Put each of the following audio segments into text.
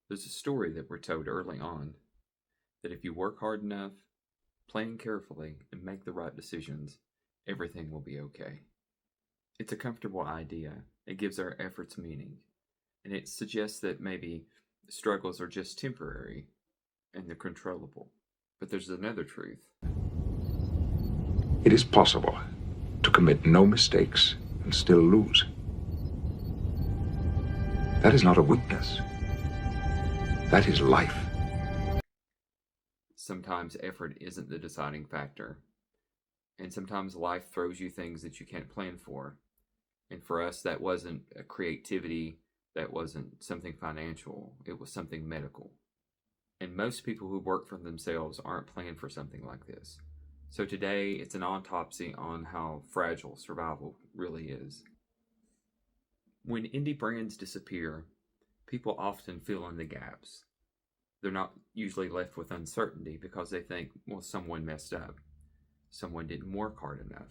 There's a story that we're told early on that if you work hard enough, plan carefully, and make the right decisions, everything will be okay. It's a comfortable idea. It gives our efforts meaning, and it suggests that maybe struggles are just temporary and they're controllable. But there's another truth. It is possible to commit no mistakes and still lose. That is not a weakness. That is life. Sometimes effort isn't the deciding factor, and sometimes life throws you things that you can't plan for. And for us, that wasn't a creativity, that wasn't something financial, it was something medical. And most people who work for themselves aren't planned for something like this. So today, it's an autopsy on how fragile survival really is. When indie brands disappear, people often fill in the gaps. They're not usually left with uncertainty because they think, well, someone messed up. Someone didn't work hard enough.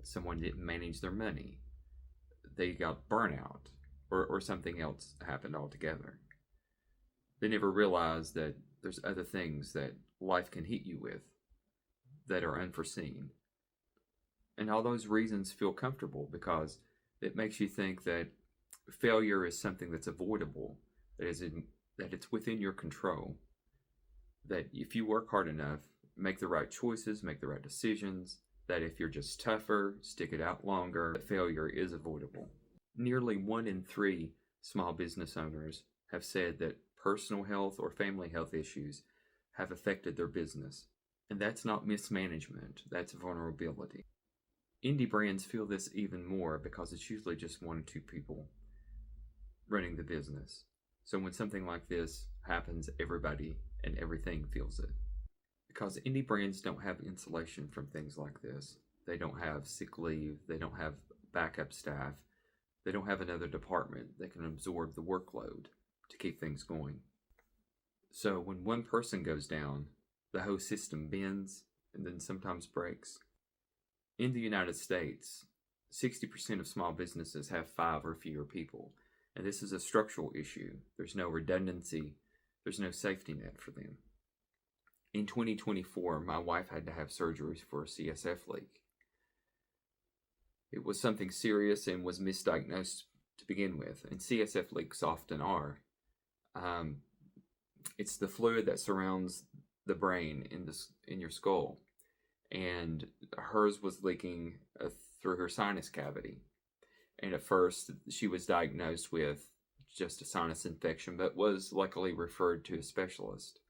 Someone didn't manage their money. They got burnout, or something else happened altogether. They never realize that there's other things that life can hit you with that are unforeseen. And all those reasons feel comfortable because it makes you think that failure is something that's avoidable, that it's within your control, that if you work hard enough, make the right choices, make the right decisions, that if you're just tougher, stick it out longer, that failure is avoidable. Nearly 1 in 3 small business owners have said that personal health or family health issues have affected their business. And that's not mismanagement, that's vulnerability. Indie brands feel this even more because it's usually just 1 or 2 people running the business. So when something like this happens, everybody and everything feels it. Because indie brands don't have insulation from things like this. They don't have sick leave, they don't have backup staff, they don't have another department that can absorb the workload to keep things going. So when one person goes down, the whole system bends and then sometimes breaks. In the United States, 60% of small businesses have 5 or fewer people, and this is a structural issue. There's no redundancy, there's no safety net for them. In 2024, my wife had to have surgery for a CSF leak. It was something serious and was misdiagnosed to begin with, and CSF leaks often are. It's the fluid that surrounds the brain in your skull, and hers was leaking through her sinus cavity. And at first, she was diagnosed with just a sinus infection, but was luckily referred to a specialist.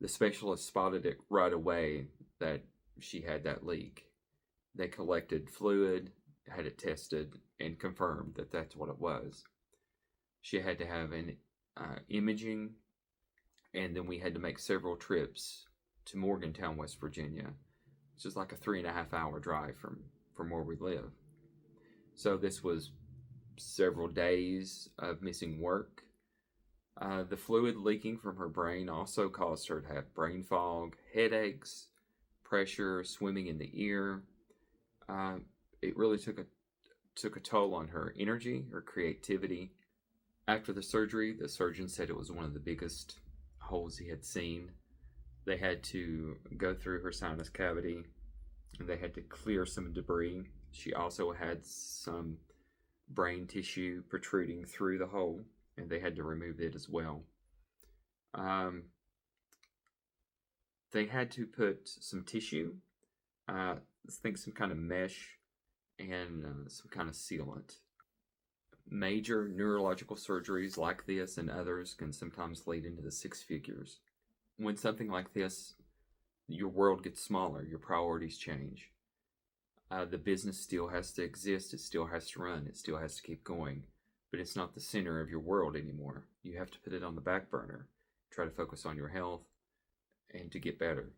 The specialist spotted it right away that she had that leak. They collected fluid, had it tested, and confirmed that that's what it was. She had to have an imaging, and then we had to make several trips to Morgantown, West Virginia, which is like a 3.5 hour drive from where we live. So this was several days of missing work. The fluid leaking from her brain also caused her to have brain fog, headaches, pressure, swimming in the ear. It really took a toll on her energy, her creativity. After the surgery, the surgeon said it was one of the biggest holes he had seen. They had to go through her sinus cavity and they had to clear some debris. She also had some brain tissue protruding through the hole, and they had to remove it as well. They had to put some tissue, I think some kind of mesh, and some kind of sealant. Major neurological surgeries like this and others can sometimes lead into the 6 figures. When something like this, your world gets smaller, your priorities change. The business still has to exist, it still has to run, it still has to keep going, but it's not the center of your world anymore. You have to put it on the back burner, try to focus on your health, and to get better.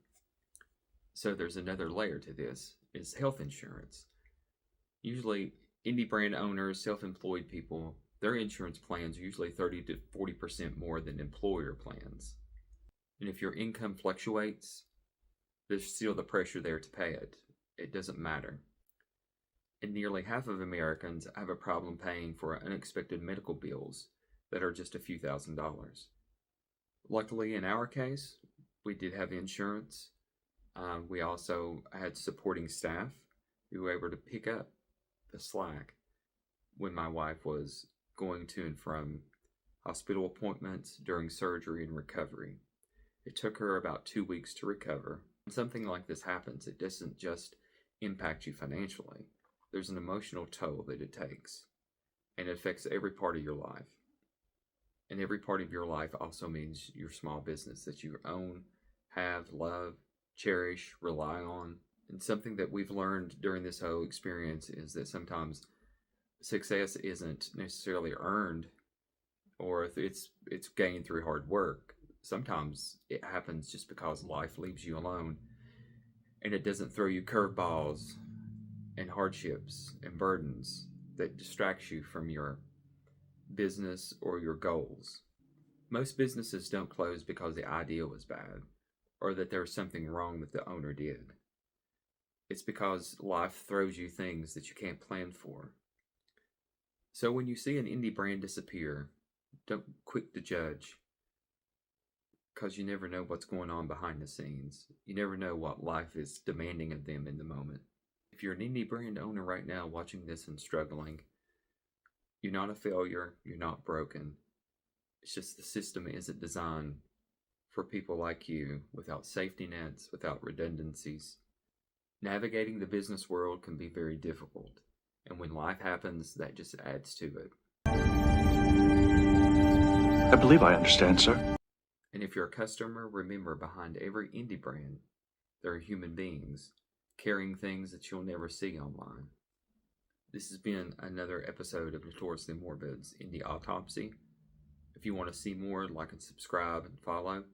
So there's another layer to this, is health insurance. Usually, indie brand owners, self-employed people, their insurance plans are usually 30 to 40% more than employer plans. And if your income fluctuates, there's still the pressure there to pay it. It doesn't matter. And nearly half of Americans have a problem paying for unexpected medical bills that are just a few $1,000s. Luckily, in our case, we did have insurance. We also had supporting staff who were able to pick up the slack when my wife was going to and from hospital appointments, during surgery, and recovery. It took her about 2 weeks to recover. When something like this happens, it doesn't just impact you financially. There's an emotional toll that it takes, and it affects every part of your life. And every part of your life also means your small business that you own, have, love, cherish, rely on. And something that we've learned during this whole experience is that sometimes success isn't necessarily earned, or if it's gained through hard work. Sometimes it happens just because life leaves you alone, and it doesn't throw you curveballs and hardships and burdens that distracts you from your business or your goals. Most businesses don't close because the idea was bad or that there was something wrong that the owner did. It's because life throws you things that you can't plan for. So when you see an indie brand disappear, don't quick to judge, because you never know what's going on behind the scenes. You never know what life is demanding of them in the moment. If you're an indie brand owner right now watching this and struggling, you're not a failure, you're not broken. It's just the system isn't designed for people like you, without safety nets, without redundancies. Navigating the business world can be very difficult, and when life happens, that just adds to it. I believe I understand, sir. And if you're a customer, remember, behind every indie brand, there are human beings carrying things that you'll never see online. This has been another episode of Notoriously Morbid's Indie Autopsy. If you want to see more, like and subscribe and follow.